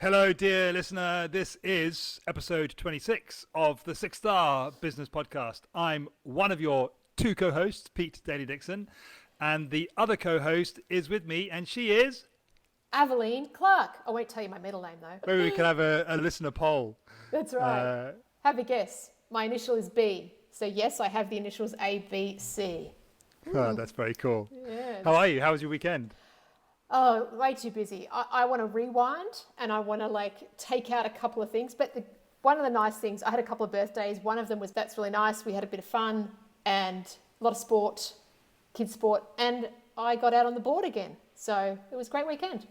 Hello, dear listener. This is episode 26 of the Six Star Business Podcast. I'm one of your two co-hosts, Pete Daly-Dixon, and the other co-host is with me, and she is... Aveline Clark. I won't tell you my middle name, though. Maybe we can have a listener poll. That's right. Have a guess. My initial is B. So, yes, I have the initials A, B, C. Oh, that's very cool. Yes. How are you? How was your weekend? Oh, way too busy. I want to rewind and I want to take out a couple of things. But one of the nice things, I had a couple of birthdays. One of them was, that's really nice. We had a bit of fun and a lot of sport, kids sport, and I got out on the board again. So it was a great weekend.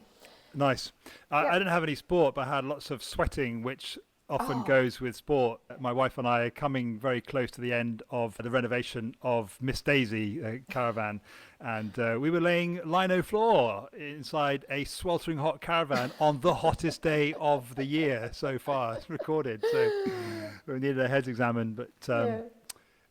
Nice. I didn't have any sport, but I had lots of sweating, which often goes with sport. My wife and I are coming very close to the end of the renovation of Miss Daisy caravan, and we were laying lino floor inside a sweltering hot caravan on the hottest day of the year so far recorded. So we needed our heads examined, but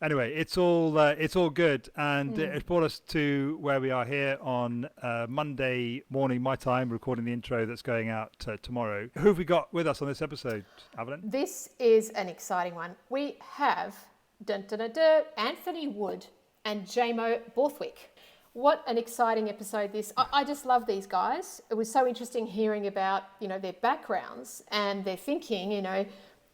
anyway, it's all good, and it brought us to where we are here on Monday morning, my time, recording the intro that's going out tomorrow. Who have we got with us on this episode, Aveline? This is an exciting one. We have Anthony Wood and Jamo Borthwick. What an exciting episode this. I just love these guys. It was so interesting hearing about, their backgrounds and their thinking,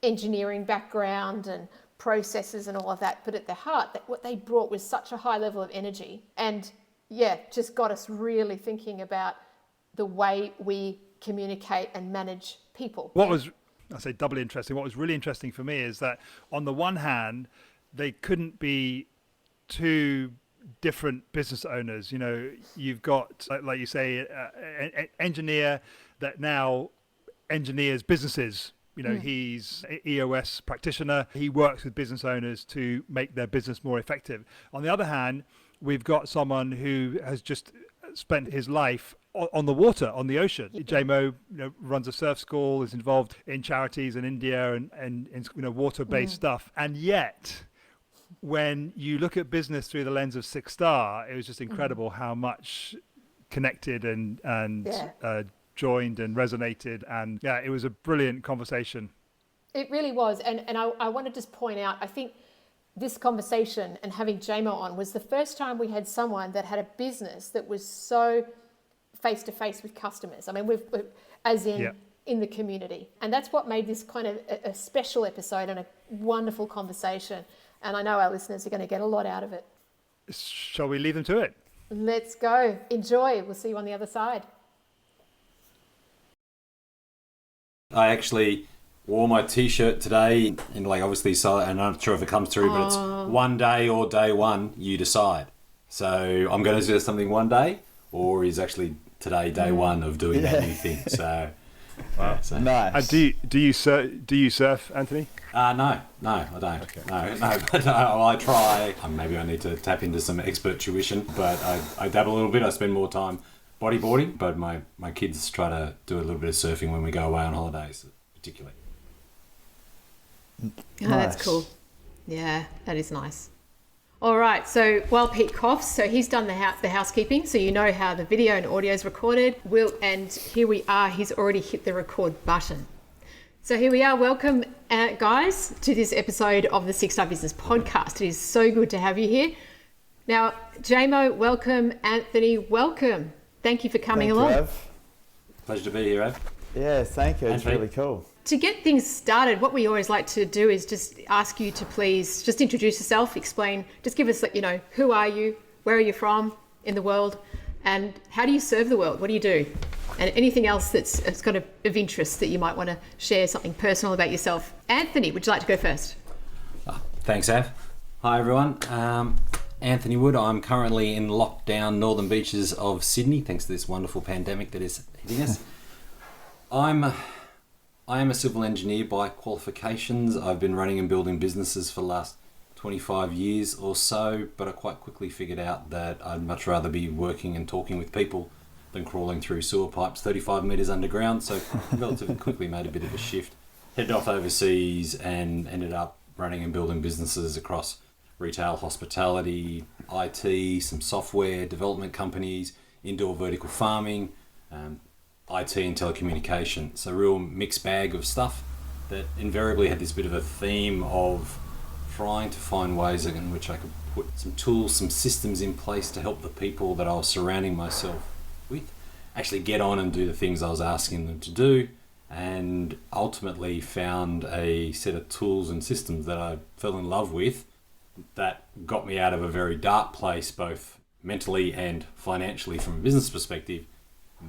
engineering background and processes and all of that, but at their heart, that what they brought was such a high level of energy, and just got us really thinking about the way we communicate and manage people. I say doubly interesting. What was really interesting for me is that on the one hand, they couldn't be two different business owners. You've got, like you say, an engineer that now engineers businesses. He's an EOS practitioner. He works with business owners to make their business more effective. On the other hand, we've got someone who has just spent his life on the water, on the ocean. Jamo, runs a surf school, is involved in charities in India and water-based stuff. And yet, when you look at business through the lens of Six Star, it was just incredible how much connected and joined and resonated, and it was a brilliant conversation. It really was, and I want to just point out, I think this conversation and having Jamo on was the first time we had someone that had a business that was so face to face with customers. I mean, we've as in the community, and that's what made this kind of a special episode and a wonderful conversation. And I know our listeners are going to get a lot out of it. Shall we leave them to it? Let's go. Enjoy. We'll see you on the other side. I actually wore my t-shirt today, and obviously, so, and I'm not sure if it comes through, but it's one day or day one, you decide. So I'm going to do something one day, or is actually today day one of doing that new thing. So, so. Nice. And do you surf, Anthony? No, I don't. Okay. No, but I try. Maybe I need to tap into some expert tuition, but I dabble a little bit. I spend more time bodyboarding, but my kids try to do a little bit of surfing when we go away on holidays, particularly. Oh, that's cool. Yeah, that is nice. All right, so while Pete coughs, so he's done the housekeeping, so you know how the video and audio is recorded. And here we are, he's already hit the record button. So here we are. Welcome, guys, to this episode of the Six Star Business Podcast. It is so good to have you here. Now, Jamo, welcome. Anthony, welcome. Thank you for coming along. Thank you, Ev. Pleasure to be here, Ev. Yeah, thank you. It's Anthony. really cool. To get things started, what we always like to do is just ask you to please just introduce yourself, explain, just give us, who are you, where are you from in the world, and how do you serve the world? What do you do? And anything else that's kind of interest that you might want to share, something personal about yourself. Anthony, would you like to go first? Thanks, Ev. Hi, everyone. Anthony Wood. I'm currently in lockdown northern beaches of Sydney, thanks to this wonderful pandemic that is hitting us. I am a civil engineer by qualifications. I've been running and building businesses for the last 25 years or so, but I quite quickly figured out that I'd much rather be working and talking with people than crawling through sewer pipes 35 metres underground, so relatively quickly made a bit of a shift. Headed off overseas and ended up running and building businesses across retail, hospitality, IT, some software development companies, indoor vertical farming, IT and telecommunications. A real mixed bag of stuff that invariably had this bit of a theme of trying to find ways in which I could put some tools, some systems in place to help the people that I was surrounding myself with actually get on and do the things I was asking them to do, and ultimately found a set of tools and systems that I fell in love with that got me out of a very dark place, both mentally and financially from a business perspective,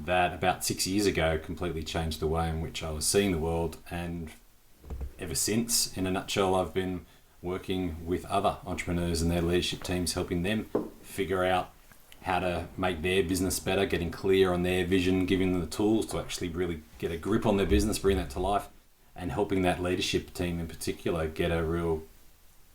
that about 6 years ago completely changed the way in which I was seeing the world. And ever since, in a nutshell, I've been working with other entrepreneurs and their leadership teams, helping them figure out how to make their business better, getting clear on their vision, giving them the tools to actually really get a grip on their business, bring that to life, and helping that leadership team in particular get a real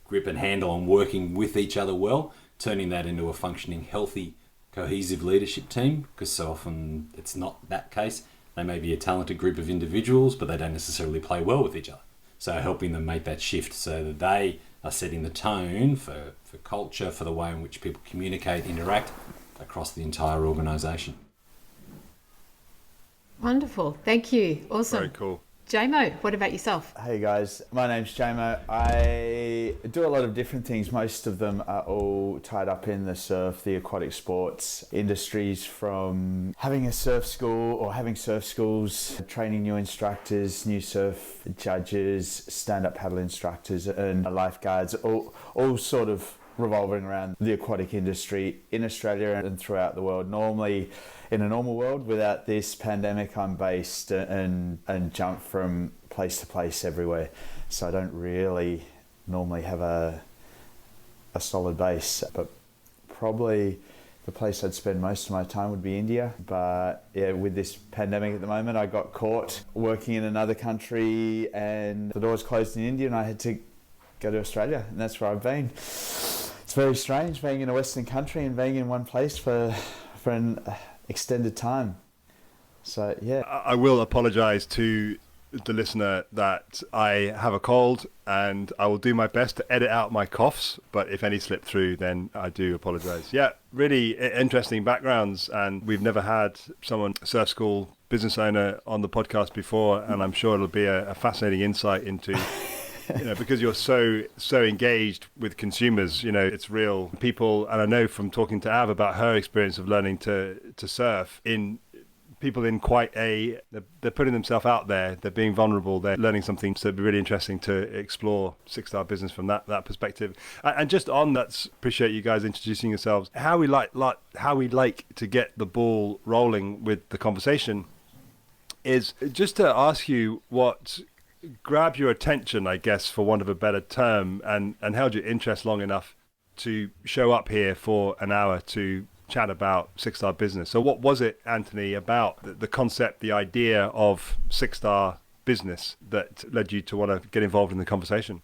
grip and handle on working with each other well, turning that into a functioning, healthy, cohesive leadership team, because so often it's not that case. They may be a talented group of individuals, but they don't necessarily play well with each other. So helping them make that shift so that they are setting the tone for culture, for the way in which people communicate, interact across the entire organisation. Wonderful. Thank you. Awesome. Very cool. Jamo, what about yourself? Hey guys, my name's Jamo. I do a lot of different things. Most of them are all tied up in the surf, the aquatic sports industries, from having a surf school or having surf schools, training new instructors, new surf judges, stand-up paddle instructors and lifeguards, all sort of revolving around the aquatic industry in Australia and throughout the world. Normally, in a normal world, without this pandemic, I'm based and jump from place to place everywhere. So I don't really normally have a solid base, but probably the place I'd spend most of my time would be India. But yeah, with this pandemic at the moment, I got caught working in another country and the doors closed in India and I had to go to Australia, and that's where I've been. It's very strange being in a Western country and being in one place for an extended time. So yeah, I will apologise to the listener that I have a cold, and I will do my best to edit out my coughs, but if any slip through, then I do apologise. Yeah, really interesting backgrounds, and we've never had someone surf school business owner on the podcast before, and I'm sure it'll be a fascinating insight into because you're so engaged with consumers, it's real people. And I know from talking to Av about her experience of learning to surf, in people in they're putting themselves out there, they're being vulnerable, they're learning something. So it'd be really interesting to explore Six Star Business from that perspective. And just on that, appreciate you guys introducing yourselves. How we like to get the ball rolling with the conversation is just to ask you what grabbed your attention, I guess, for want of a better term, and held your interest long enough to show up here for an hour to chat about Six Star Business. So what was it, Anthony, about the concept, the idea of Six Star Business that led you to want to get involved in the conversation?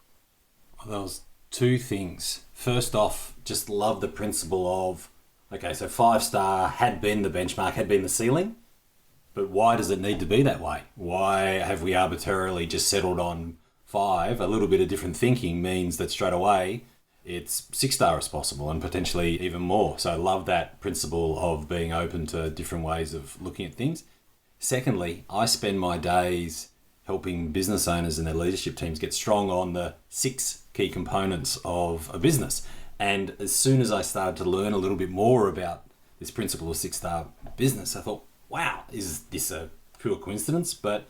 Well, there was two things. First off, just love the principle of, okay, so 5-star had been the benchmark, had been the ceiling. But why does it need to be that way? Why have we arbitrarily just settled on 5? A little bit of different thinking means that straight away it's 6-star as possible, and potentially even more. So I love that principle of being open to different ways of looking at things. Secondly, I spend my days helping business owners and their leadership teams get strong on the 6 key components of a business. And as soon as I started to learn a little bit more about this principle of 6-star business, I thought, wow, is this a pure coincidence? But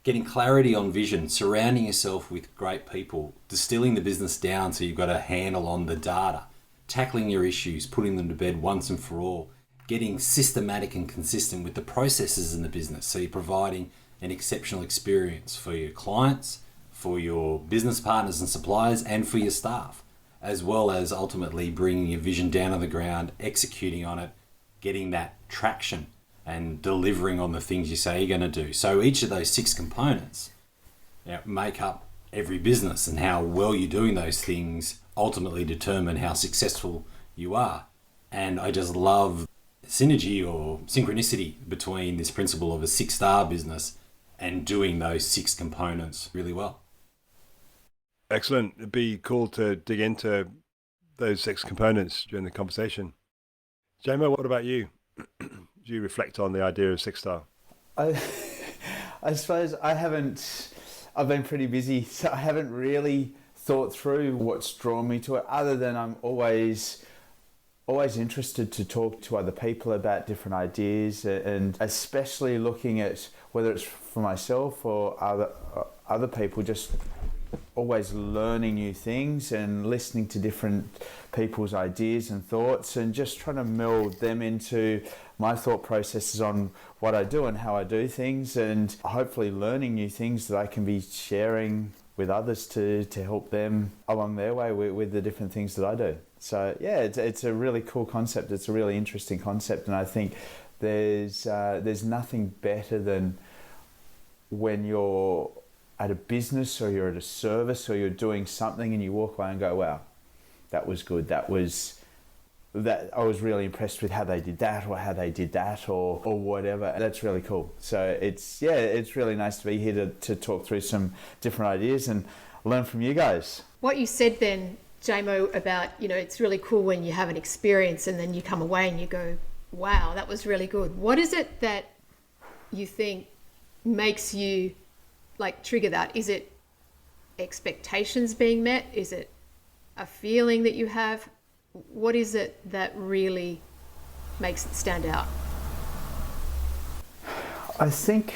getting clarity on vision, surrounding yourself with great people, distilling the business down so you've got a handle on the data, tackling your issues, putting them to bed once and for all, getting systematic and consistent with the processes in the business so you're providing an exceptional experience for your clients, for your business partners and suppliers, and for your staff, as well as ultimately bringing your vision down on the ground, executing on it, getting that traction and delivering on the things you say you're going to do. So each of those 6 components make up every business, and how well you're doing those things ultimately determine how successful you are. And I just love synergy or synchronicity between this principle of a 6-star business and doing those 6 components really well. Excellent. It'd be cool to dig into those 6 components during the conversation. Jamo, what about you? Do you reflect on the idea of 6-star? I, I suppose I've been pretty busy, so I haven't really thought through what's drawn me to it, other than I'm always interested to talk to other people about different ideas, and especially looking at whether it's for myself or other people, just always learning new things and listening to different people's ideas and thoughts, and just trying to meld them into my thought processes on what I do and how I do things, and hopefully learning new things that I can be sharing with others to help them along their way with the different things that I do. So yeah, it's a really cool concept. It's a really interesting concept, and I think there's nothing better than when you're at a business or you're at a service or you're doing something and you walk away and go, wow, that was good. That I was really impressed with how they did that, or how they did that, or whatever. That's really cool. So it's really nice to be here to talk through some different ideas and learn from you guys. What you said then, Jamo, about, it's really cool when you have an experience and then you come away and you go, wow, that was really good. What is it that you think makes you trigger that? Is it expectations being met? Is it a feeling that you have? What is it that really makes it stand out? I think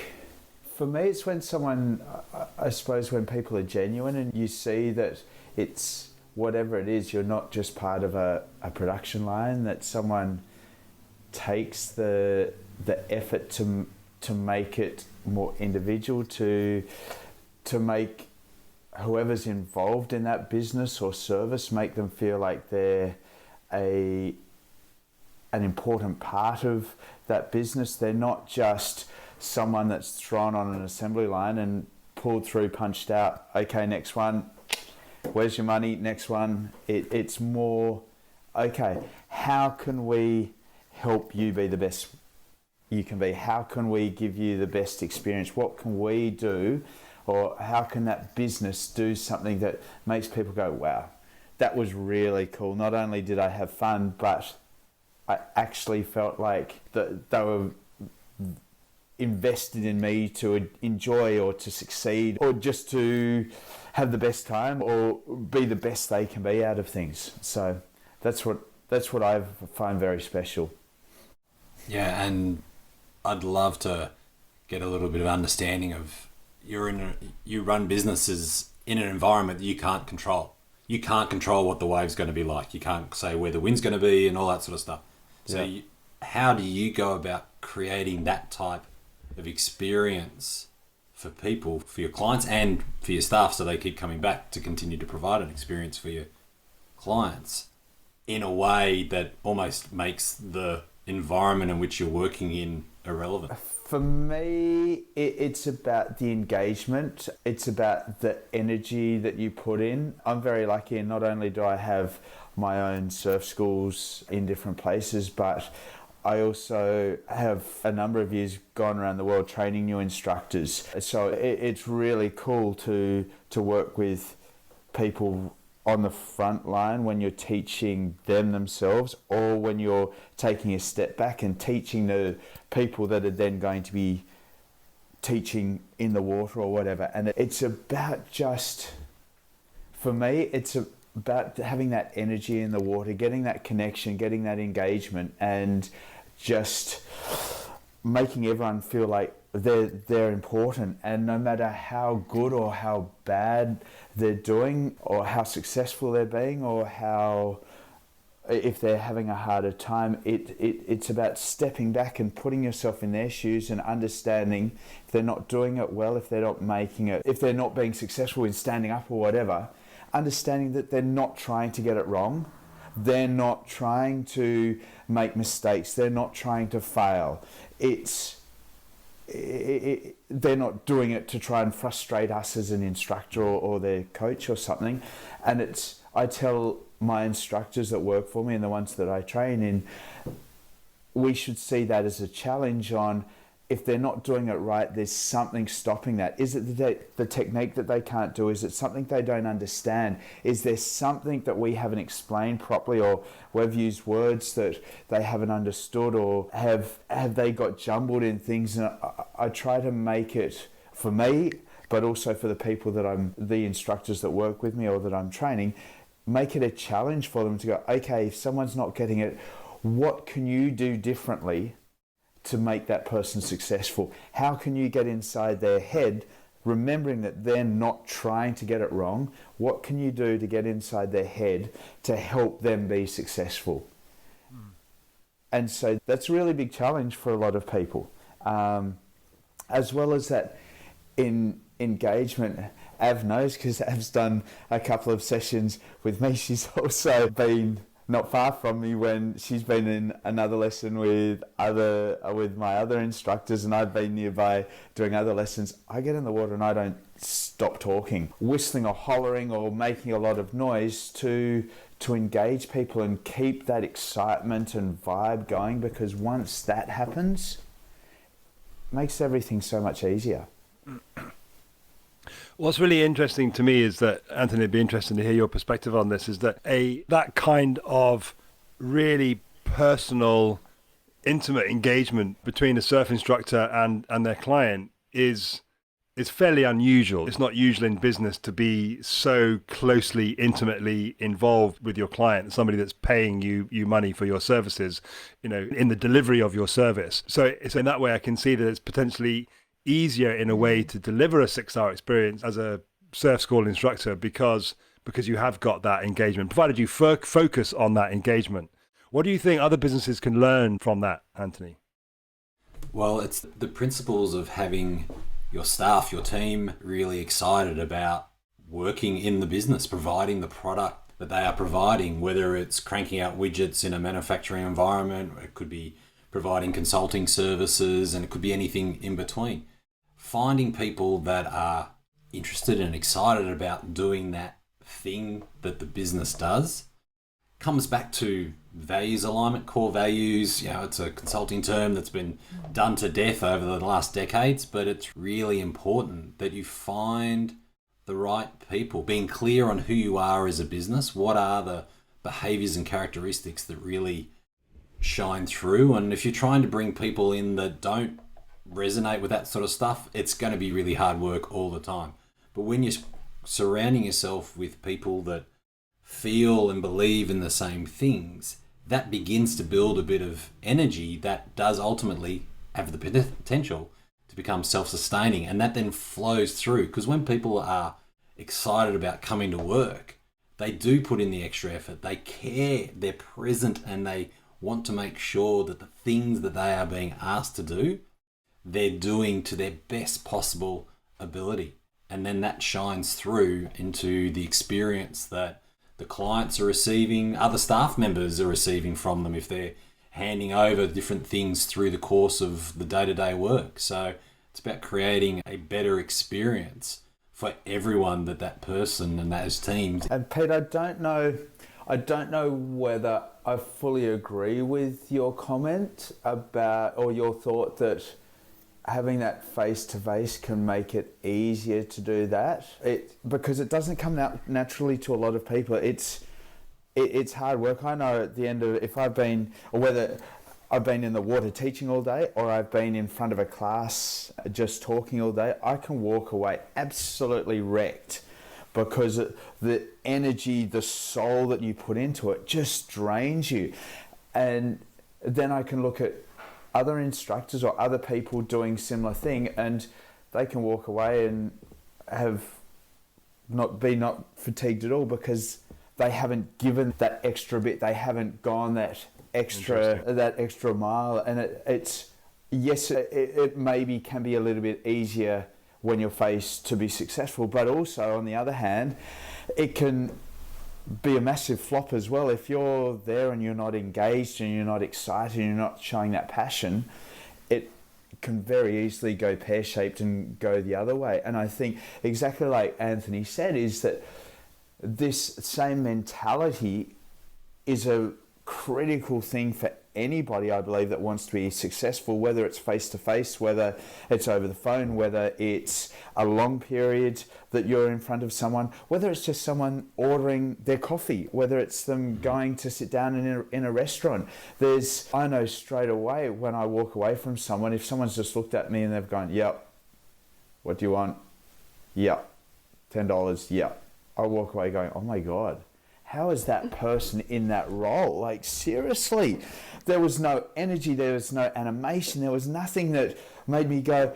for me it's when I suppose when people are genuine and you see that it's whatever it is, you're not just part of a production line, that someone takes the effort to make it more individual, to make whoever's involved in that business or service, make them feel like they're an important part of that business. They're not just someone that's thrown on an assembly line and pulled through, punched out, okay, next one, where's your money, next one. It's more, okay, how can we help you be the best you can be? How can we give you the best experience? What can we do, or how can that business do something that makes people go, wow, that was really cool. Not only did I have fun, but I actually felt like that they were invested in me to enjoy or to succeed, or just to have the best time or be the best they can be out of things. So that's what I find very special. Yeah, and I'd love to get a little bit of understanding of you run businesses in an environment that you can't control. You can't control what the wave's going to be like. You can't say where the wind's going to be and all that sort of stuff. So Yeah. How do you go about creating that type of experience for people, for your clients and for your staff, so they keep coming back to continue to provide an experience for your clients in a way that almost makes the environment in which you're working in irrelevant? For me, it's about the engagement. It's about the energy that you put in. I'm very lucky, and not only do I have my own surf schools in different places, but I also have a number of years gone around the world training new instructors. So it's really cool to work with people on the front line when you're teaching them themselves, or when you're taking a step back and teaching the people that are then going to be teaching in the water or whatever. And it's about just, for me, it's about having that energy in the water, getting that connection, getting that engagement, and just making everyone feel like they're important. And no matter how good or how bad they're doing, or how successful they're being, or how, if they're having a harder time, it's about stepping back and putting yourself in their shoes and understanding if they're not doing it well, if they're not making it, if they're not being successful in standing up or whatever, understanding that they're not trying to get it wrong. They're not trying to make mistakes. They're not trying to fail. They're not doing it to try and frustrate us as an instructor or their coach or something. And I tell my instructors that work for me and the ones that I train in, we should see that as a challenge on, if they're not doing it right, there's something stopping that. Is it the technique that they can't do? Is it something they don't understand? Is there something that we haven't explained properly, or we've used words that they haven't understood, or have they got jumbled in things? And I try to make it, for me, but also for the people the instructors that work with me or that I'm training, make it a challenge for them to go, okay, if someone's not getting it, what can you do differently to make that person successful? How can you get inside their head, remembering that they're not trying to get it wrong? What can you do to get inside their head to help them be successful? And so that's a really big challenge for a lot of people. As well as that, in engagement, Av knows, because Av's done a couple of sessions with me. She's also been not far from me when she's been in another lesson with my other instructors, and I've been nearby doing other lessons. I get in the water and I don't stop talking, whistling or hollering or making a lot of noise to engage people and keep that excitement and vibe going, because once that happens, it makes everything so much easier. What's really interesting to me is that, Anthony, it'd be interesting to hear your perspective on this, is that that kind of really personal, intimate engagement between a surf instructor and their client is fairly unusual. It's not usual in business to be so closely, intimately involved with your client, somebody that's paying you money for your services, in the delivery of your service. So in that way, I can see that it's potentially easier in a way to deliver a 6-hour experience as a surf school instructor because you have got that engagement, provided you focus on that engagement. What do you think other businesses can learn from that, Anthony? Well, it's the principles of having your staff, your team, really excited about working in the business, providing the product that they are providing, whether it's cranking out widgets in a manufacturing environment, it could be providing consulting services, and it could be anything in between. Finding people that are interested and excited about doing that thing that the business does comes back to values alignment, core values. It's a consulting term that's been done to death over the last decades, but it's really important that you find the right people, being clear on who you are as a business. What are the behaviors and characteristics that really shine through? And if you're trying to bring people in that don't resonate with that sort of stuff, it's going to be really hard work all the time. But when you're surrounding yourself with people that feel and believe in the same things, that begins to build a bit of energy that does ultimately have the potential to become self-sustaining, and that then flows through. Because when people are excited about coming to work, they do put in the extra effort, they care, they're present, and they want to make sure that the things that they are being asked to do, they're doing to their best possible ability. And then that shines through into the experience that the clients are receiving, other staff members are receiving from them if they're handing over different things through the course of the day-to-day work. So it's about creating a better experience for everyone that person and those teams. And Pete, I don't know whether I fully agree with your comment about, or your thought that having that face-to-face can make it easier to do that. Because it doesn't come out naturally to a lot of people. It's hard work. I know at the end of, whether I've been in the water teaching all day or I've been in front of a class just talking all day, I can walk away absolutely wrecked, because the energy, the soul that you put into it just drains you. And then I can look at other instructors or other people doing similar thing, and they can walk away and have not fatigued at all, because they haven't given that extra bit, they haven't gone that extra mile. And it maybe can be a little bit easier when you're faced to be successful, but also on the other hand, it can be a massive flop as well. If you're there and you're not engaged and you're not excited and you're not showing that passion, it can very easily go pear-shaped and go the other way. And I think exactly like Anthony said, is that this same mentality is a critical thing for anybody, I believe, that wants to be successful, whether it's face-to-face, whether it's over the phone, whether it's a long period that you're in front of someone, whether it's just someone ordering their coffee, whether it's them going to sit down in a restaurant. I know straight away when I walk away from someone, if someone's just looked at me and they've gone, yep, what do you want? Yep, $10, yep. I walk away going, oh my God, how is that person in that role? Like, seriously, there was no energy, there was no animation, there was nothing that made me go,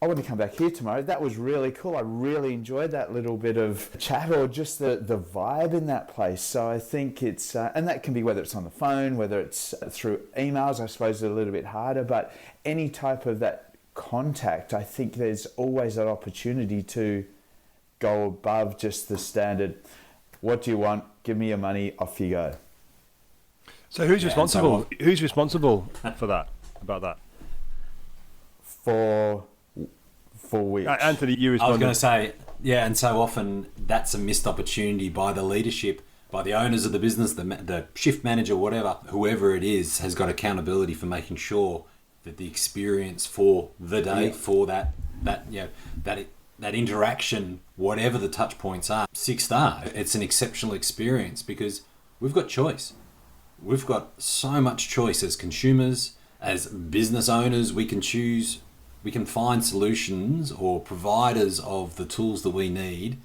I want to come back here tomorrow. That was really cool. I really enjoyed that little bit of chat or just the vibe in that place. So I think it's, and that can be whether it's on the phone, whether it's through emails, I suppose it's a little bit harder, but any type of that contact, I think there's always that opportunity to go above just the standard, what do you want? Give me your money, off you go. So who's responsible? Who's responsible for that? About that? For which? Anthony, you responded. I was going to say, yeah, and so often that's a missed opportunity by the leadership, by the owners of the business, the shift manager, whatever, whoever it is, has got accountability for making sure that the experience for the day, for that interaction, whatever the touch points are, 6-star. It's an exceptional experience because we've got choice. We've got so much choice as consumers, as business owners. We can choose, we can find solutions or providers of the tools that we need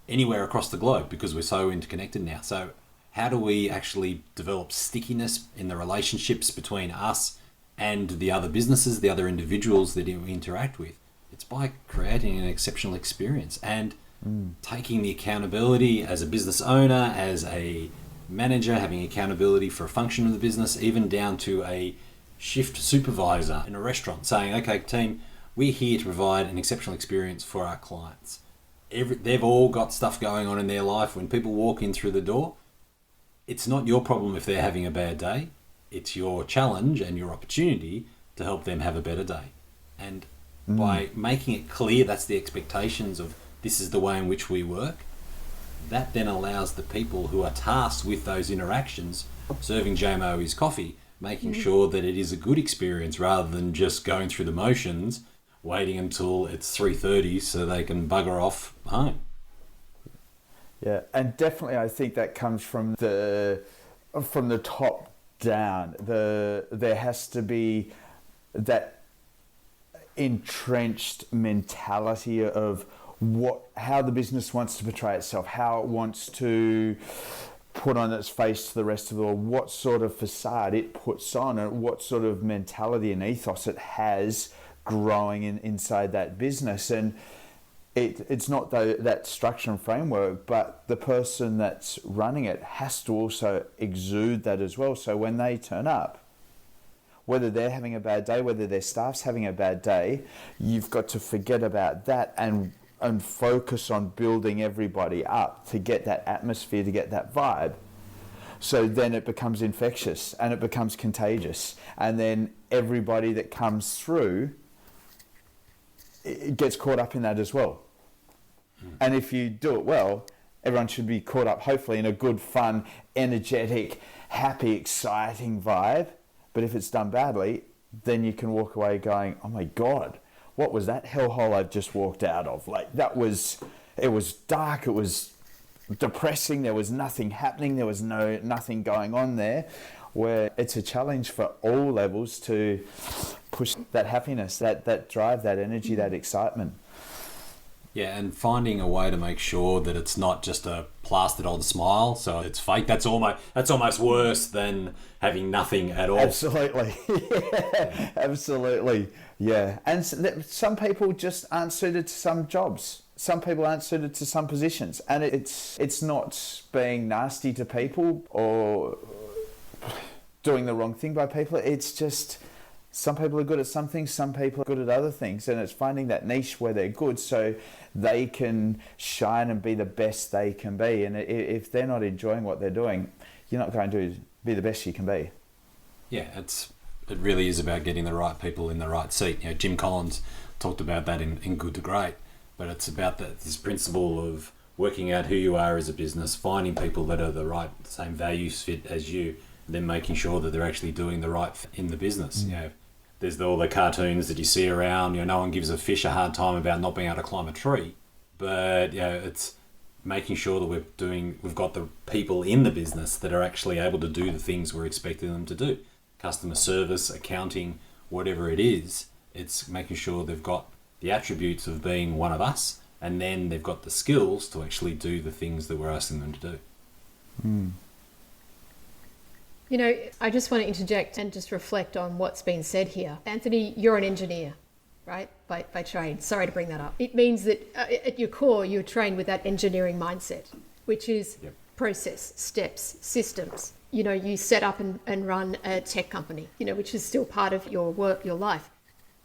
anywhere across the globe because we're so interconnected now. So how do we actually develop stickiness in the relationships between us and the other businesses, the other individuals that we interact with? It's by creating an exceptional experience and taking the accountability as a business owner, as a manager, having accountability for a function of the business, even down to a shift supervisor in a restaurant saying, okay, team, we're here to provide an exceptional experience for our clients. They've all got stuff going on in their life. When people walk in through the door, it's not your problem if they're having a bad day. It's your challenge and your opportunity to help them have a better day. And by making it clear that's the expectations of this is the way in which we work, that then allows the people who are tasked with those interactions, serving Jamo his coffee, making sure that it is a good experience rather than just going through the motions, waiting until it's 3:30 so they can bugger off home. Yeah, and definitely I think that comes from the top down. There has to be that entrenched mentality of how the business wants to portray itself, how it wants to put on its face to the rest of the world, what sort of facade it puts on, and what sort of mentality and ethos it has growing inside that business. And it's not that structure and framework, but the person that's running it has to also exude that as well. So when they turn up, whether they're having a bad day, whether their staff's having a bad day, you've got to forget about that and focus on building everybody up to get that atmosphere, to get that vibe. So then it becomes infectious and it becomes contagious. And then everybody that comes through, it gets caught up in that as well. And if you do it well, everyone should be caught up, hopefully, in a good, fun, energetic, happy, exciting vibe. But if it's done badly, then you can walk away going, oh my God, what was that hellhole I've just walked out of? Like, it was dark, it was depressing, there was nothing happening, there was nothing going on there, where it's a challenge for all levels to push that happiness, that drive, that energy, that excitement. Yeah, and finding a way to make sure that it's not just a plastered on smile, so it's fake. That's almost worse than having nothing at all. Absolutely, yeah, absolutely, yeah. And some people just aren't suited to some jobs. Some people aren't suited to some positions, and it's not being nasty to people or doing the wrong thing by people. It's just some people are good at some things, some people are good at other things, and it's finding that niche where they're good so they can shine and be the best they can be. And if they're not enjoying what they're doing, you're not going to be the best you can be. Yeah, it really is about getting the right people in the right seat. You know, Jim Collins talked about that in Good to Great, but it's about this principle of working out who you are as a business, finding people that are the same values fit as you, then making sure that they're actually doing the right in the business. There's all the cartoons that you see around. No one gives a fish a hard time about not being able to climb a tree, but it's making sure that we've got the people in the business that are actually able to do the things we're expecting them to do. Customer service, accounting, whatever it is, it's making sure they've got the attributes of being one of us, and then they've got the skills to actually do the things that we're asking them to do. I just want to interject and just reflect on what's been said here. Anthony, you're an engineer, right? By trade. Sorry to bring that up. It means that at your core, you're trained with that engineering mindset, which is process, steps, systems. You set up and run a tech company, which is still part of your work, your life.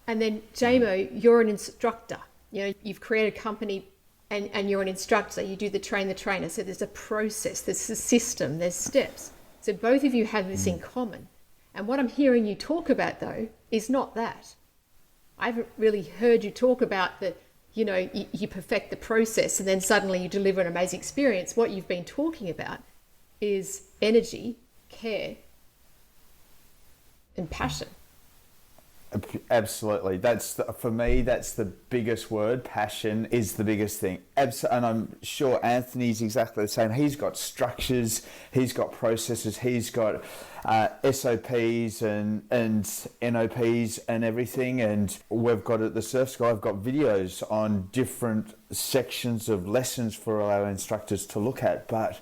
And then, Jamo, you're an instructor. You've created a company and you're an instructor. You do the train the trainer. So there's a process, there's a system, there's steps. So both of you have this in common. And what I'm hearing you talk about, though, is not that. I haven't really heard you talk about that, you perfect the process and then suddenly you deliver an amazing experience. What you've been talking about is energy, care, and passion. Absolutely. For me, that's the biggest word. Passion is the biggest thing. And I'm sure Anthony's exactly the same. He's got structures, he's got processes, he's got SOPs and NOPs and everything. And we've got at the Surf School, I've got videos on different sections of lessons for our instructors to look at. But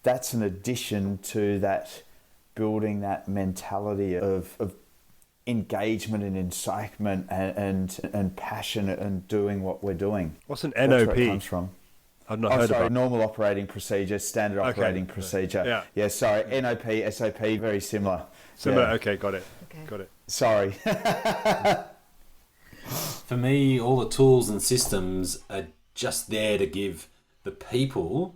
that's an addition to that, building that mentality of engagement and incitement and passion and doing what we're doing. What's an That's NOP? where it comes from. I've not heard about. Normal operating procedure, standard operating procedure. Yeah, sorry, NOP, SOP, very similar. Similar. Yeah. Okay, got it. Okay. Got it. Sorry. For me, all the tools and systems are just there to give the people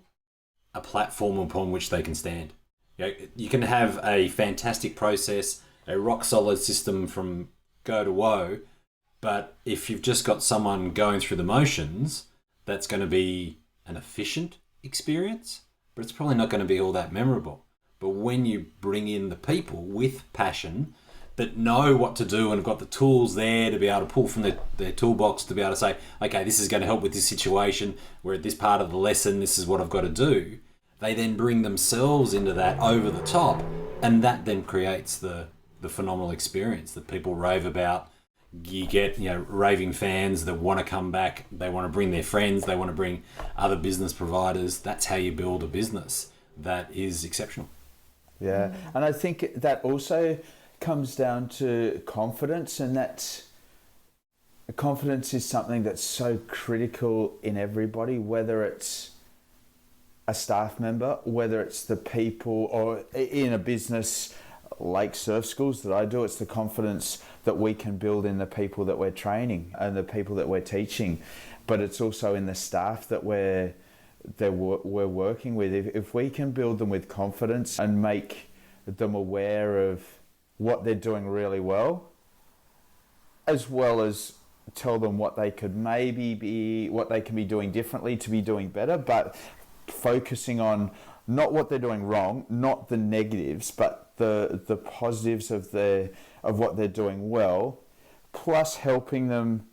a platform upon which they can stand. You can have a fantastic process, a rock solid system from go to woe, but if you've just got someone going through the motions, that's going to be an efficient experience, but it's probably not going to be all that memorable. But when you bring in the people with passion that know what to do and have got the tools there to be able to pull from their toolbox to be able to say, okay, this is going to help with this situation, we're at this part of the lesson, this is what I've got to do, they then bring themselves into that over the top, and that then creates the phenomenal experience that people rave about. You get raving fans that want to come back, they want to bring their friends, they want to bring other business providers. That's how you build a business that is exceptional. Yeah, and I think that also comes down to confidence, and that confidence is something that's so critical in everybody, whether it's a staff member, whether it's the people, or in a business like surf schools that I do, it's the confidence that we can build in the people that we're training and the people that we're teaching, but it's also in the staff that we're working with. If we can build them with confidence and make them aware of what they're doing really well as tell them what they could what they can be doing differently to be doing better, but focusing on not what they're doing wrong, not the negatives, but the positives of what they're doing well, plus helping them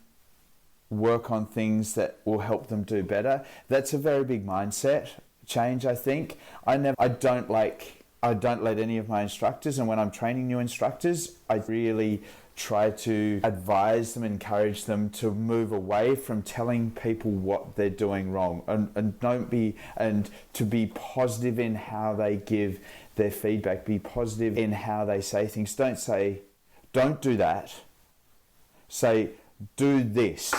work on things that will help them do better. That's a very big mindset change, I think. I don't let any of my instructors, and when I'm training new instructors, I really try to advise them, encourage them to move away from telling people what they're doing wrong, and to be positive in how they give their feedback, be positive in how they say things. Don't say, don't do that. Say, do this.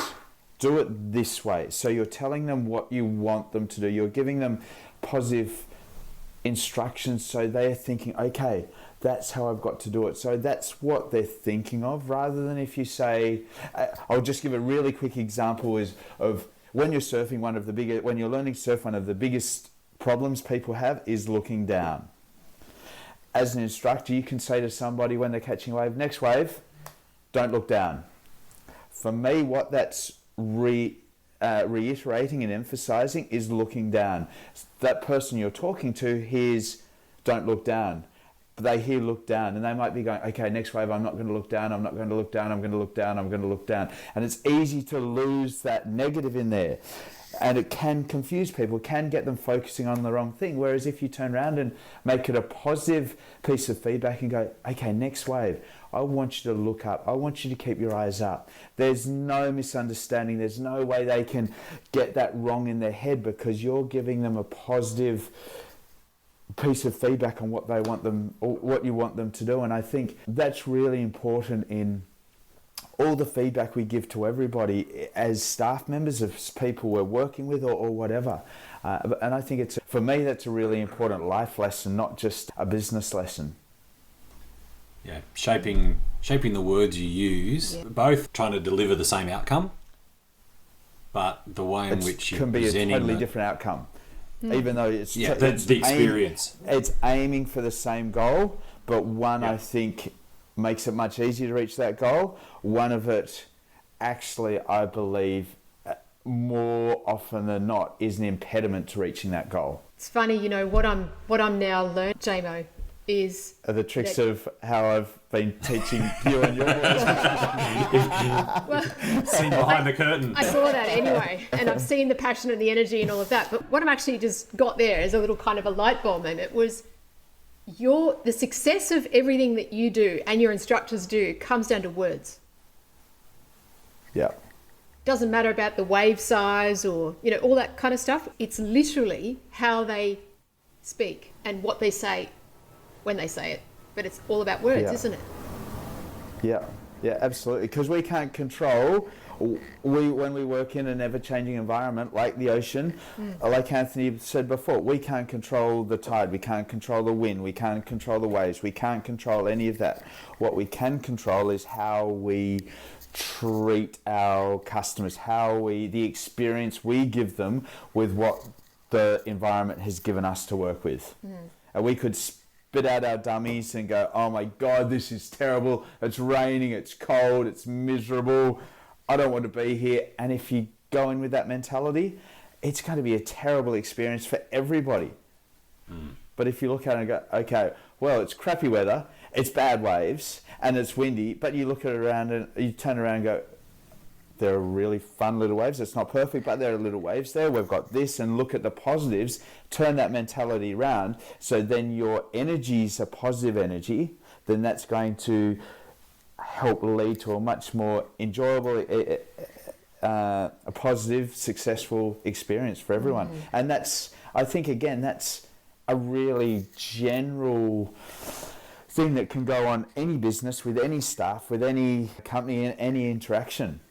Do it this way. So you're telling them what you want them to do. You're giving them positive instructions, so they're thinking, okay, that's how I've got to do it. So that's what they're thinking of, rather than if you say, I'll just give a really quick example of when you're surfing, when you're learning surf, one of the biggest problems people have is looking down. As an instructor, you can say to somebody when they're catching a wave, next wave, don't look down. For me, what that's reiterating and emphasizing is looking down. That person you're talking to hears, don't look down. but they hear look down, and they might be going, okay, next wave, I'm not going to look down, I'm not going to look down, I'm going to look down, I'm going to look down. And it's easy to lose that negative in there. And it can confuse people, can get them focusing on the wrong thing. Whereas if you turn around and make it a positive piece of feedback and go, okay, next wave, I want you to look up. I want you to keep your eyes up. There's no misunderstanding. There's no way they can get that wrong in their head, because you're giving them a positive piece of feedback on what they want them, or what you want them to do. And I think that's really important in all the feedback we give to everybody as staff members, as people we're working with, or whatever. And I think for me, that's a really important life lesson, not just a business lesson. Yeah, shaping the words you use, both trying to deliver the same outcome, but the way in which you're presenting can be a totally different outcome, even though it's the experience. It's aiming for the same goal, but one I think makes it much easier to reach that goal. One of it, actually, I believe, more often than not, is an impediment to reaching that goal. It's funny, what I'm now learning, Jamo, is the tricks of how I've been teaching you and your boys. Seen behind the curtain. I saw that anyway, and I've seen the passion and the energy and all of that. But what I'm actually just got there as a little kind of a light bulb moment was the success of everything that you do and your instructors do comes down to words. Yeah. Doesn't matter about the wave size or, all that kind of stuff. It's literally how they speak and what they say when they say it. But it's all about words, isn't it? Yeah, absolutely. Because we can't control, when we work in an ever-changing environment like the ocean, like Anthony said before, we can't control the tide, we can't control the wind, we can't control the waves, we can't control any of that. What we can control is how we treat our customers, the experience we give them with what the environment has given us to work with. And we could spit out our dummies and go, oh my God, this is terrible, it's raining, it's cold, it's miserable, I don't want to be here. And if you go in with that mentality, it's going to be a terrible experience for everybody. But if you look at it and go, okay, well, it's crappy weather, it's bad waves, and it's windy, but you look at it around and you turn around and go, there are really fun little waves. It's not perfect, but there are little waves there. We've got this, and look at the positives. Turn that mentality around. So then your energy is a positive energy. Then that's going to help lead to a much more enjoyable, a positive, successful experience for everyone. And that's, I think, again, that's a really general thing that can go on any business, with any staff, with any company, and any interaction.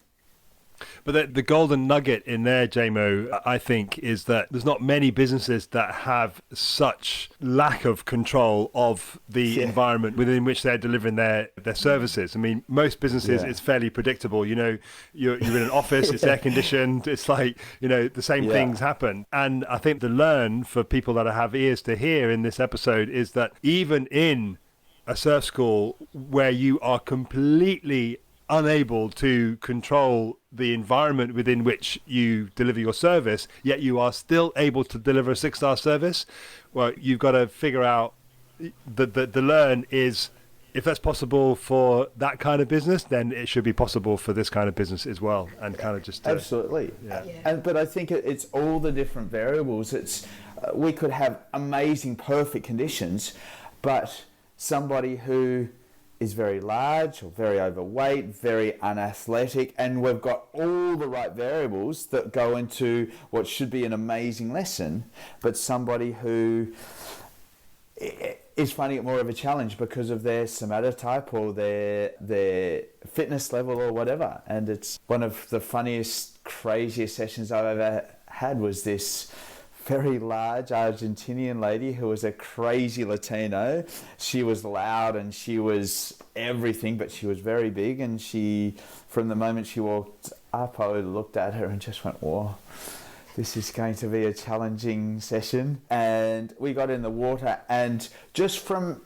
But the golden nugget in there, Jamo, I think, is that there's not many businesses that have such lack of control of the environment within which they're delivering their services. I mean, most businesses, it's fairly predictable. You're in an office, it's air conditioned, it's like, the same things happen. And I think the learn for people that have ears to hear in this episode is that even in a surf school where you are completely unable to control the environment within which you deliver your service, yet you are still able to deliver a 6-star service, well, you've got to figure out the learn is, if that's possible for that kind of business, then it should be possible for this kind of business as well. And kind of just absolutely. But I think it's all the different variables. It's we could have amazing, perfect conditions, but somebody who is very large or very overweight, very unathletic, and we've got all the right variables that go into what should be an amazing lesson, but somebody who is finding it more of a challenge because of their somatotype or their fitness level or whatever. And it's one of the funniest, craziest sessions I've ever had was this very large Argentinian lady who was a crazy Latino. She was loud and she was everything, but she was very big. And she, from the moment she walked up, I looked at her and just went, whoa, this is going to be a challenging session. And we got in the water, and just from,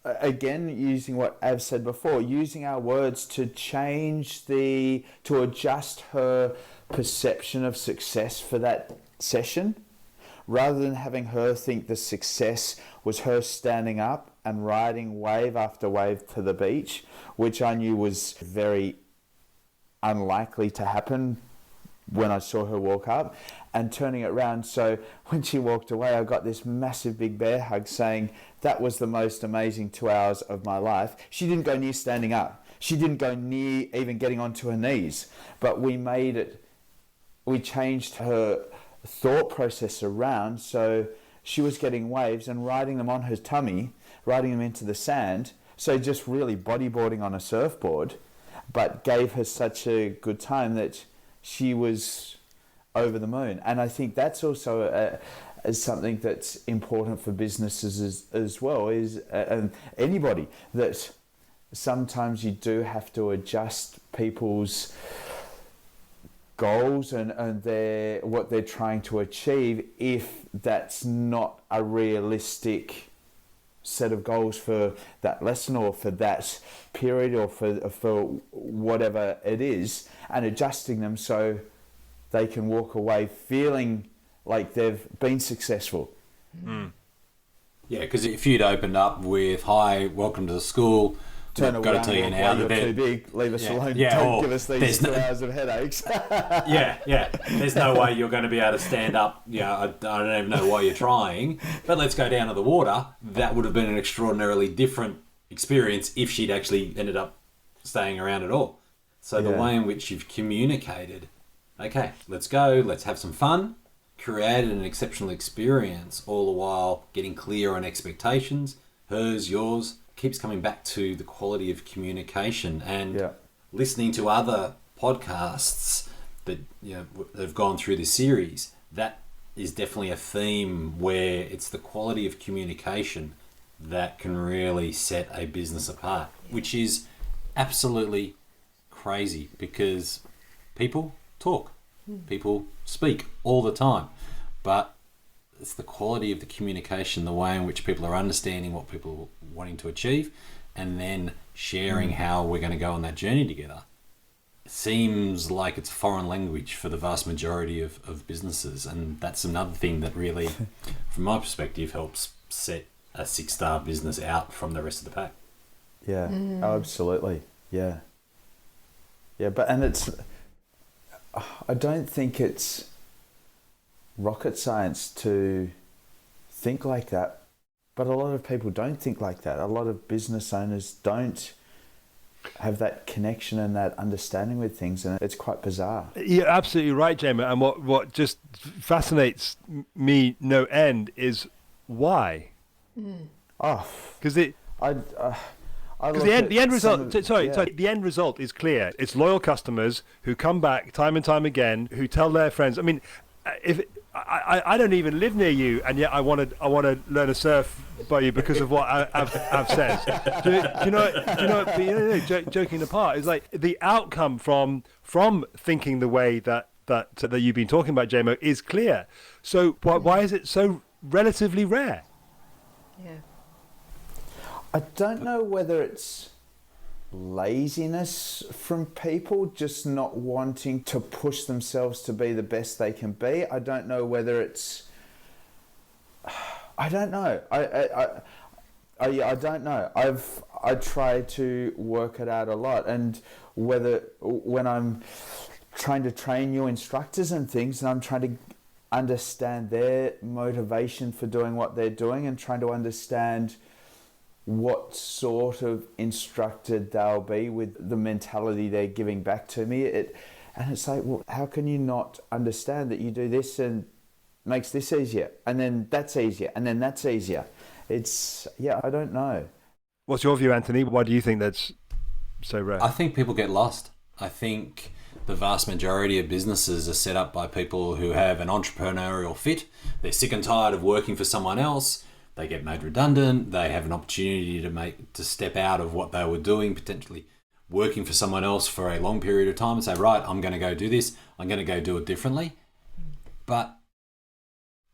again, using what Av said before, using our words to to adjust her perception of success for that session, rather than having her think the success was her standing up and riding wave after wave to the beach, which I knew was very unlikely to happen when I saw her walk up, and turning it around. So when she walked away, I got this massive big bear hug saying that was the most amazing 2 hours of my life. She didn't go near standing up. She didn't go near even getting onto her knees, but we changed her thought process around, so she was getting waves and riding them on her tummy, riding them into the sand, so just really bodyboarding on a surfboard, but gave her such a good time that she was over the moon. And I think that's also something that's important for businesses as well, is and anybody, that sometimes you do have to adjust people's goals and what they're trying to achieve if that's not a realistic set of goals for that lesson or for that period or for whatever it is, and adjusting them so they can walk away feeling like they've been successful. Yeah, because if you'd opened up with, "Hi, welcome to the school, Turn got to around, too walk now, away, you're too big, leave us alone, don't give us these 2 hours of headaches." Yeah. There's no way you're going to be able to stand up. I don't even know why you're trying. But let's go down to the water. That would have been an extraordinarily different experience if she'd actually ended up staying around at all. So the way in which you've communicated, okay, let's go, let's have some fun, created an exceptional experience, all the while getting clear on expectations, hers, yours, keeps coming back to the quality of communication. And listening to other podcasts that have gone through this series, that is definitely a theme where it's the quality of communication that can really set a business apart, which is absolutely crazy because people talk, people speak all the time, but it's the quality of the communication, the way in which people are understanding what people are wanting to achieve, and then sharing how we're going to go on that journey together. It seems like it's a foreign language for the vast majority of businesses, and that's another thing that really, from my perspective, helps set a 6-star business out from the rest of the pack. Yeah, oh, absolutely. Yeah, but I don't think it's rocket science to think like that, but a lot of people don't think like that. A lot of business owners don't have that connection and that understanding with things, and it's quite bizarre. You're absolutely right, Jamo. And what just fascinates me no end is why. Because the end result. The end result is clear. It's loyal customers who come back time and time again, who tell their friends. I mean, if I don't even live near you, and yet I want to learn to surf by you because of what I've said. Do you know? Joking apart, is like the outcome from thinking the way that you've been talking about, Jamo, is clear. So why is it so relatively rare? Yeah. I don't know whether it's laziness from people just not wanting to push themselves to be the best they can be. I don't know whether it's I don't know. I don't know. I try to work it out a lot, and when I'm trying to train new instructors and things, and I'm trying to understand their motivation for doing what they're doing, and trying to understand what sort of instructor they'll be with the mentality they're giving back to me. And it's like, well, how can you not understand that you do this and makes this easier, and then that's easier, and then that's easier? I don't know. What's your view, Anthony? Why do you think that's so rare? I think people get lost. I think the vast majority of businesses are set up by people who have an entrepreneurial fit. They're sick and tired of working for someone else. They get made redundant. They have an opportunity to step out of what they were doing, potentially working for someone else for a long period of time, and say, right, I'm going to go do this. I'm going to go do it differently. But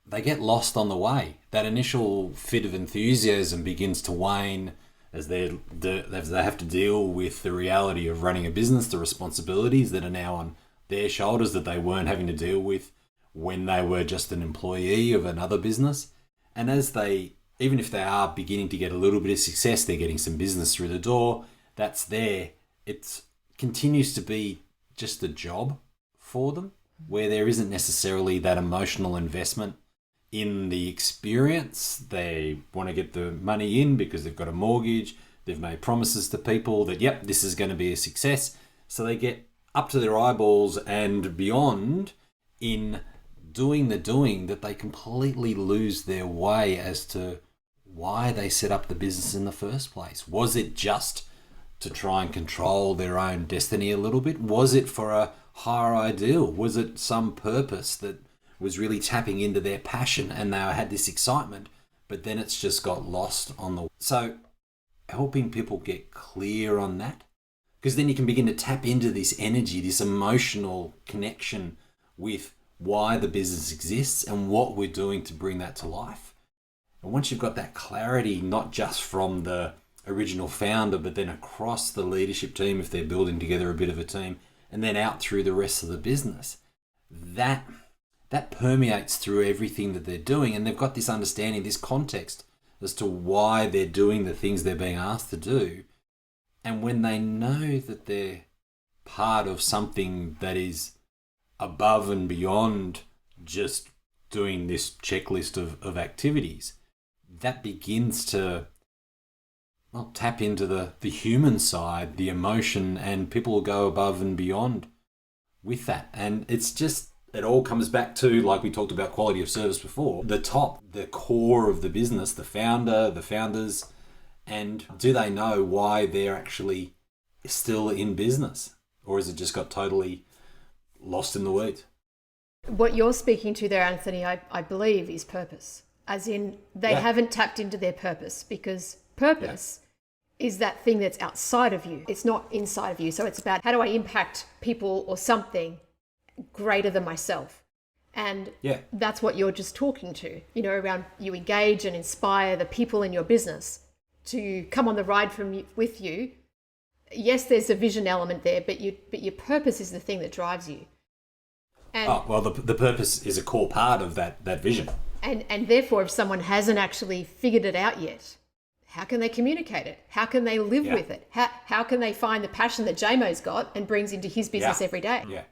they get lost on the way. That initial fit of enthusiasm begins to wane as they have to deal with the reality of running a business, the responsibilities that are now on their shoulders that they weren't having to deal with when they were just an employee of another business. And as they, even if they are beginning to get a little bit of success, they're getting some business through the door, that's there. It continues to be just a job for them, where there isn't necessarily that emotional investment in the experience. They want to get the money in because they've got a mortgage. They've made promises to people that, yep, this is going to be a success. So they get up to their eyeballs and beyond in doing the doing, that they completely lose their way as to why they set up the business in the first place. Was it just to try and control their own destiny a little bit? Was it for a higher ideal? Was it some purpose that was really tapping into their passion and they had this excitement, but then it's just got lost on the... So helping people get clear on that, because then you can begin to tap into this energy, this emotional connection with why the business exists and what we're doing to bring that to life. And once you've got that clarity, not just from the original founder, but then across the leadership team, if they're building together a bit of a team, and then out through the rest of the business, that permeates through everything that they're doing. And they've got this understanding, this context as to why they're doing the things they're being asked to do. And when they know that they're part of something that is above and beyond just doing this checklist of activities, that begins to tap into the human side, the emotion, and people will go above and beyond with that. And it's just, it all comes back to, like we talked about quality of service before, the top, the core of the business, the founder, the founders, and do they know why they're actually still in business? Or has it just got totally lost in the weeds? What you're speaking to there, Anthony, I believe is purpose. As in, they haven't tapped into their purpose, because purpose is that thing that's outside of you. It's not inside of you. So it's about, how do I impact people or something greater than myself? And that's what you're just talking to, around, you engage and inspire the people in your business to come on the ride with you. Yes, there's a vision element there, but your purpose is the thing that drives you. And, the purpose is a core part of that vision. And therefore, if someone hasn't actually figured it out yet, how can they communicate it? How can they live with it? How can they find the passion that Jamo's got and brings into his business every day? Yeah,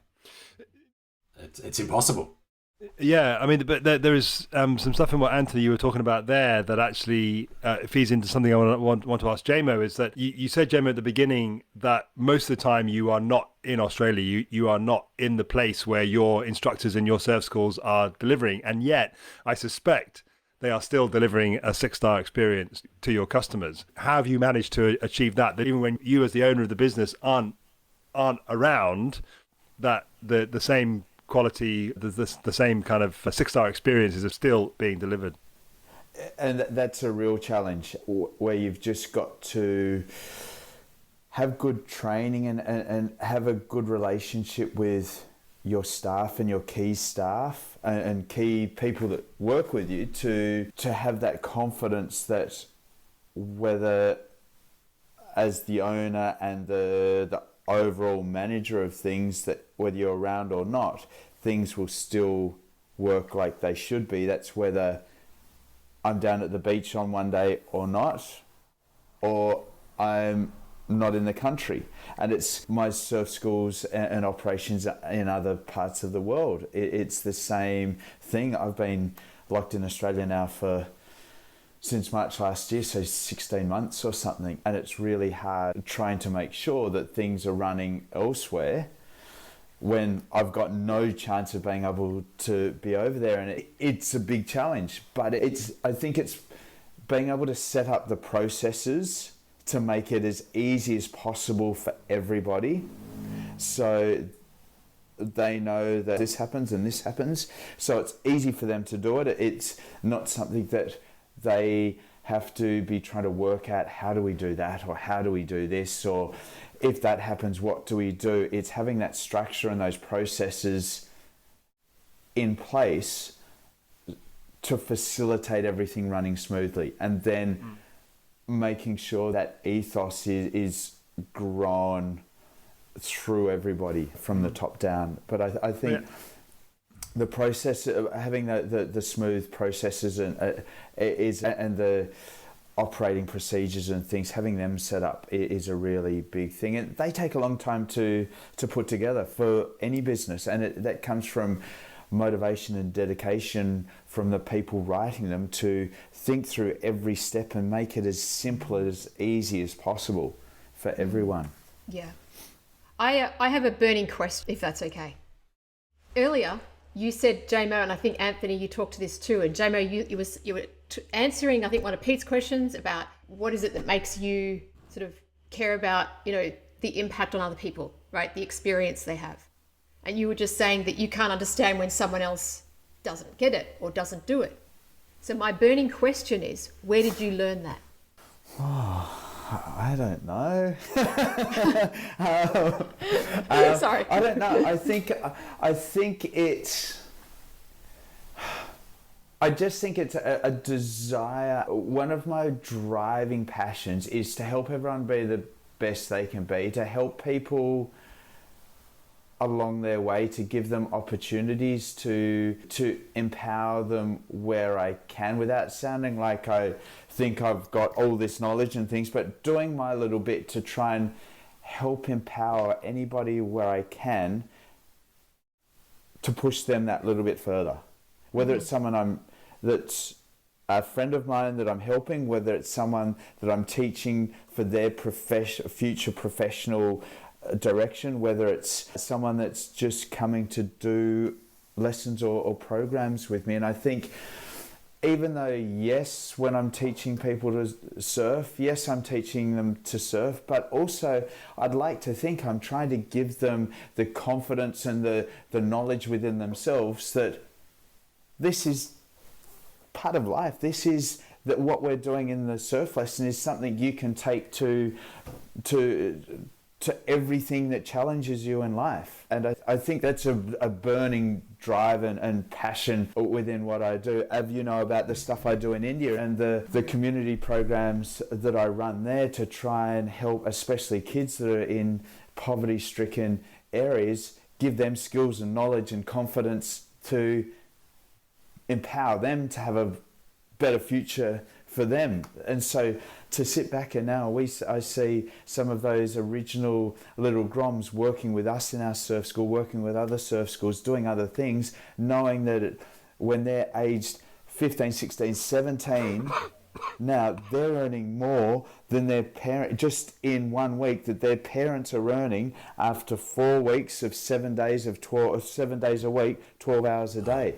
it's impossible. Yeah, I mean, but there is some stuff in what, Anthony, you were talking about there that actually feeds into something I want to ask Jamo, is that you said, Jamo, at the beginning that most of the time you are not in Australia, you are not in the place where your instructors in your surf schools are delivering, and yet I suspect they are still delivering a 6-star experience to your customers. How have you managed to achieve that even when you as the owner of the business aren't around, that the same quality, the same kind of 6-star experiences are still being delivered? And that's a real challenge, where you've just got to have good training and have a good relationship with your staff and your key staff and key people that work with you to have that confidence that, whether as the owner and the overall manager of things, that whether you're around or not, things will still work like they should be. That's whether I'm down at the beach on one day or not, or I'm not in the country. And it's my surf schools and operations in other parts of the world. It's the same thing. I've been locked in Australia now since March last year, so 16 months or something. And it's really hard trying to make sure that things are running elsewhere when I've got no chance of being able to be over there. And it's a big challenge, but I think it's being able to set up the processes to make it as easy as possible for everybody, so they know that this happens and this happens, so it's easy for them to do it. It's not something that they have to be trying to work out, how do we do that, or how do we do this, or if that happens, what do we do? It's having that structure and those processes in place to facilitate everything running smoothly, and then making sure that ethos is grown through everybody from the top down. But I think the process of having the smooth processes and the operating procedures and things, having them set up is a really big thing, and they take a long time to put together for any business, and that comes from motivation and dedication from the people writing them to think through every step and make it as simple, as easy as possible for everyone. Yeah. I have a burning question, if that's okay. Earlier, you said, Jamo, and I think Anthony, you talked to this too, and Jamo, you were answering, I think, one of Pete's questions about what is it that makes you sort of care about, the impact on other people, right? The experience they have. And you were just saying that you can't understand when someone else doesn't get it or doesn't do it. So my burning question is, where did you learn that? I don't know. Sorry. I don't know. I just think it's a desire. One of my driving passions is to help everyone be the best they can be, to help people along their way, to give them opportunities, to empower them where I can, without sounding like I think I've got all this knowledge and things, but doing my little bit to try and help empower anybody where I can to push them that little bit further. Whether it's someone that's a friend of mine that I'm helping, whether it's someone that I'm teaching for their future professional direction, whether it's someone that's just coming to do lessons or programs with me. And I think even though, yes, when I'm teaching people to surf, yes, I'm teaching them to surf, but also I'd like to think I'm trying to give them the confidence and the knowledge within themselves that this is part of life. This is that what we're doing in the surf lesson is something you can take to everything that challenges you in life. And I think that's a burning drive and passion within what I do. About the stuff I do in India and the community programs that I run there to try and help, especially kids that are in poverty-stricken areas, give them skills and knowledge and confidence to empower them to have a better future for them. And so to sit back and now I see some of those original little groms working with us in our surf school, working with other surf schools, doing other things, knowing that when they're aged 15, 16, 17, now they're earning more than their parent, just in 1 week, that their parents are earning after 4 weeks of 7 days a week, 12 hours a day.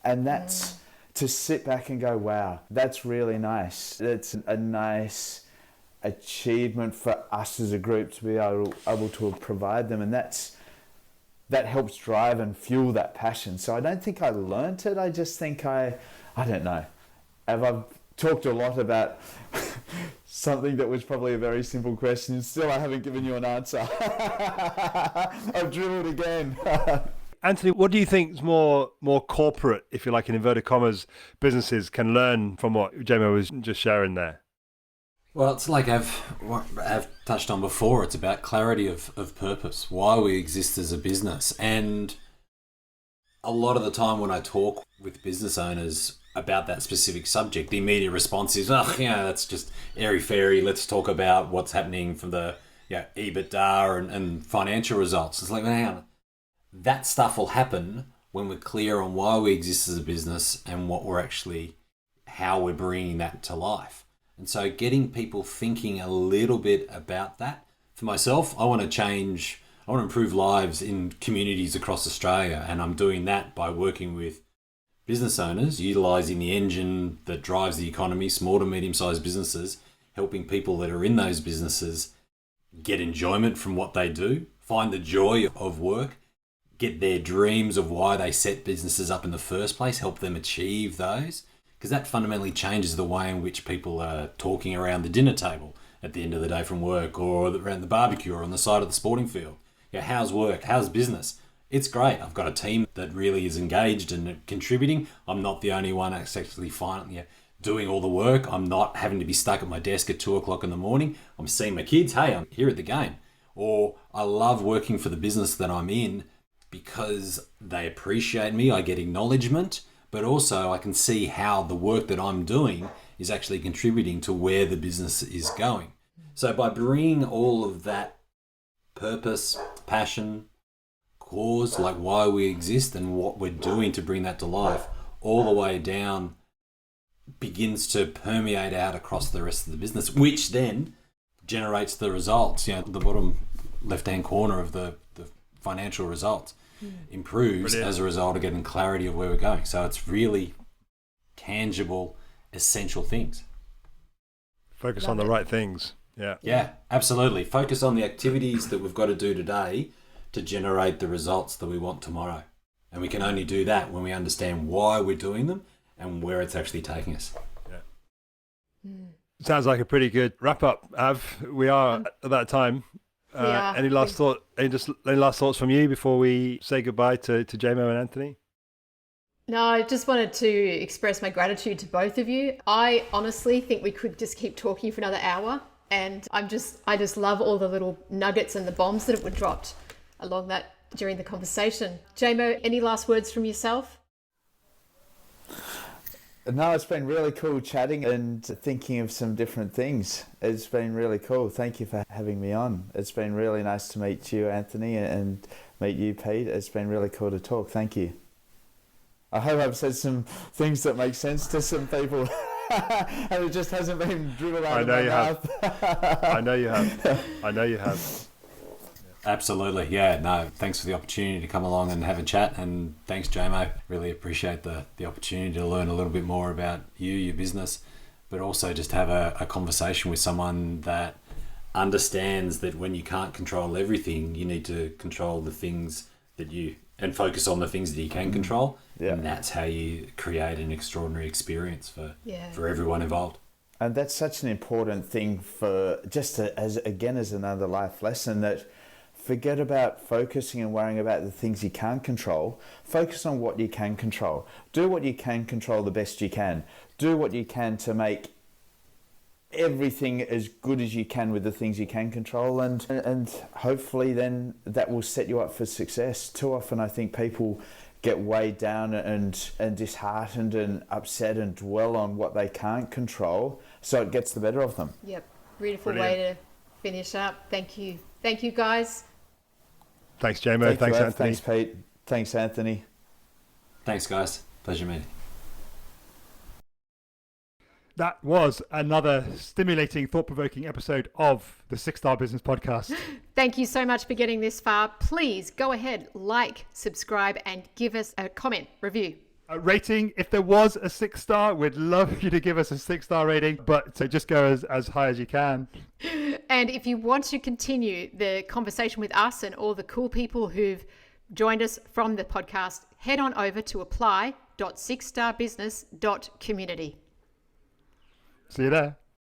And that's to sit back and go, wow, that's really nice. That's a nice achievement for us as a group to be able to provide them. And that helps drive and fuel that passion. So I don't think I learnt it. I just think I don't know. I've talked a lot about something that was probably a very simple question. Still, I haven't given you an answer. I've drilled again. Anthony, what do you think is more corporate, if you like, in inverted commas, businesses can learn from what Jamo was just sharing there? Well, it's like I've touched on before. It's about clarity of purpose, why we exist as a business. And a lot of the time when I talk with business owners about that specific subject, the immediate response is, that's just airy-fairy. Let's talk about what's happening from the EBITDA and financial results. It's like, hang on. That stuff will happen when we're clear on why we exist as a business and how we're bringing that to life. And so getting people thinking a little bit about that. For myself, I want to improve lives in communities across Australia. And I'm doing that by working with business owners, utilising the engine that drives the economy, small to medium-sized businesses, helping people that are in those businesses get enjoyment from what they do, find the joy of work, get their dreams of why they set businesses up in the first place, help them achieve those, because that fundamentally changes the way in which people are talking around the dinner table at the end of the day from work, or around the barbecue, or on the side of the sporting field. How's work? How's business? It's great. I've got a team that really is engaged and contributing. I'm not the only one that's actually doing all the work. I'm not having to be stuck at my desk at 2:00 in the morning. I'm seeing my kids. Hey, I'm here at the game. Or I love working for the business that I'm in, because they appreciate me, I get acknowledgement, but also I can see how the work that I'm doing is actually contributing to where the business is going. So by bringing all of that purpose, passion, cause, like why we exist and what we're doing to bring that to life, all the way down, begins to permeate out across the rest of the business, which then generates the results. You know, the bottom left-hand corner of the financial results improves as a result of getting clarity of where we're going. So it's really tangible, essential things. Focus on the right things. Yeah, absolutely. Focus on the activities that we've got to do today to generate the results that we want tomorrow. And we can only do that when we understand why we're doing them and where it's actually taking us. Sounds like a pretty good wrap up, Av. We are at that time. Any last thoughts from you before we say goodbye to Jamo and Anthony? No, I just wanted to express my gratitude to both of you. I honestly think we could just keep talking for another hour, and I just love all the little nuggets and the bombs that were dropped along that during the conversation. Jamo, any last words from yourself? No, it's been really cool chatting and thinking of some different things. It's been really cool. Thank you for having me on. It's been really nice to meet you, Anthony, and meet you, Pete. It's been really cool to talk. Thank you. I hope I've said some things that make sense to some people and it just hasn't been dribbled out of my mouth. I know you have. Absolutely. Yeah, no, thanks for the opportunity to come along and have a chat, and thanks, Jamo. Really appreciate the opportunity to learn a little bit more about you, your business, but also just have a conversation with someone that understands that when you can't control everything, you need to control the things and focus on the things that you can control. Yeah. And that's how you create an extraordinary experience for everyone involved. And that's such an important thing for as another life lesson, that forget about focusing and worrying about the things you can't control. Focus on what you can control. Do what you can control the best you can. Do what you can to make everything as good as you can with the things you can control, and hopefully then that will set you up for success. Too often I think people get weighed down and disheartened and upset and dwell on what they can't control, so it gets the better of them. Yep, beautiful way to finish up. Thank you guys. Thanks, Jamo. Thanks, Anthony. Thanks, Pete. Thanks, Anthony. Thanks, guys. Pleasure meeting. That was another stimulating, thought-provoking episode of the 6-Star Business Podcast. Thank you so much for getting this far. Please go ahead, like, subscribe, and give us a comment, review. A rating, if there was a 6-star, we'd love you to give us a 6-star rating, but so just go as high as you can. And if you want to continue the conversation with us and all the cool people who've joined us from the podcast, head on over to apply.6starbusiness.community. See you there.